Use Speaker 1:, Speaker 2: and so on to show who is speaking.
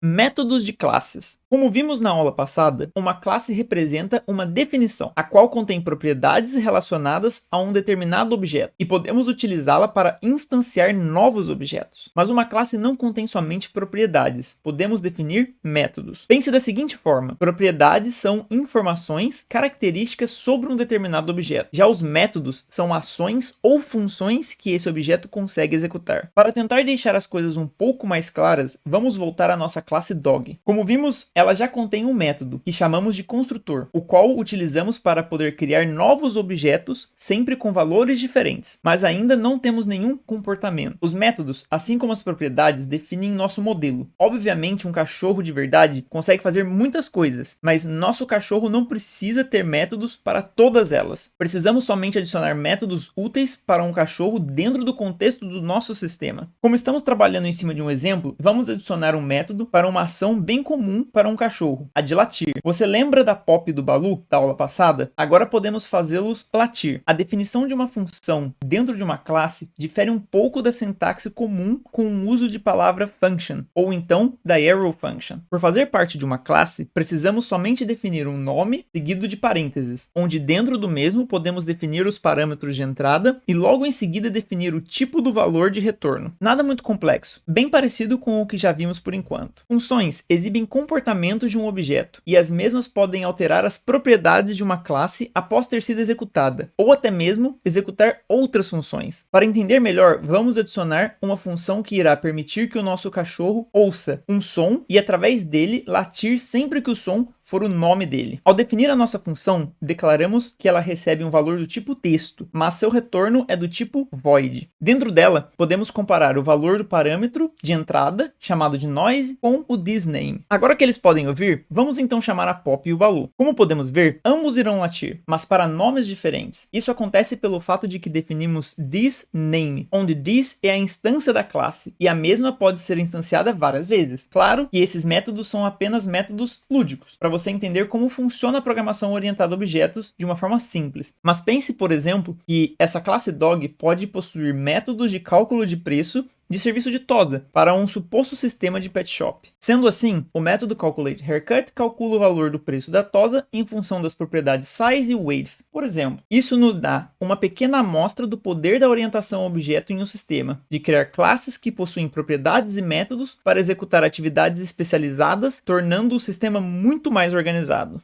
Speaker 1: Métodos de classes. Como vimos na aula passada, uma classe representa uma definição, a qual contém propriedades relacionadas a um determinado objeto, e podemos utilizá-la para instanciar novos objetos. Mas uma classe não contém somente propriedades, podemos definir métodos. Pense da seguinte forma: propriedades são informações, características sobre um determinado objeto. Já os métodos são ações ou funções que esse objeto consegue executar. Para tentar deixar as coisas um pouco mais claras, vamos voltar à nossa classe dog. Como vimos, ela já contém um método, que chamamos de construtor, o qual utilizamos para poder criar novos objetos, sempre com valores diferentes, mas ainda não temos nenhum comportamento. Os métodos, assim como as propriedades, definem nosso modelo. Obviamente, um cachorro de verdade consegue fazer muitas coisas, mas nosso cachorro não precisa ter métodos para todas elas. Precisamos somente adicionar métodos úteis para um cachorro dentro do contexto do nosso sistema. Como estamos trabalhando em cima de um exemplo, vamos adicionar um método para uma ação bem comum para um cachorro, a de latir. Você lembra da Pop e do Balu da aula passada? Agora podemos fazê-los latir. A definição de uma função dentro de uma classe difere um pouco da sintaxe comum com o uso de palavra function, ou então da arrow function. Por fazer parte de uma classe, precisamos somente definir um nome seguido de parênteses, onde dentro do mesmo podemos definir os parâmetros de entrada e logo em seguida definir o tipo do valor de retorno. Nada muito complexo, bem parecido com o que já vimos por enquanto. Funções exibem comportamentos de um objeto, e as mesmas podem alterar as propriedades de uma classe após ter sido executada, ou até mesmo executar outras funções. Para entender melhor, vamos adicionar uma função que irá permitir que o nosso cachorro ouça um som e através dele latir sempre que o som for o nome dele. Ao definir a nossa função, declaramos que ela recebe um valor do tipo texto, mas seu retorno é do tipo void. Dentro dela, podemos comparar o valor do parâmetro de entrada, chamado de noise, com o thisName. Agora que eles podem ouvir, vamos então chamar a Pop e o Balu. Como podemos ver, ambos irão latir, mas para nomes diferentes. Isso acontece pelo fato de que definimos thisName, onde this é a instância da classe, e a mesma pode ser instanciada várias vezes. Claro que esses métodos são apenas métodos lúdicos, para você entender como funciona a programação orientada a objetos de uma forma simples. Mas pense, por exemplo, que essa classe dog pode possuir métodos de cálculo de preço de serviço de tosa para um suposto sistema de pet shop. Sendo assim, o método calculateHaircut calcula o valor do preço da tosa em função das propriedades size e weight. Por exemplo, isso nos dá uma pequena amostra do poder da orientação a objeto em um sistema, de criar classes que possuem propriedades e métodos para executar atividades especializadas, tornando o sistema muito mais organizado.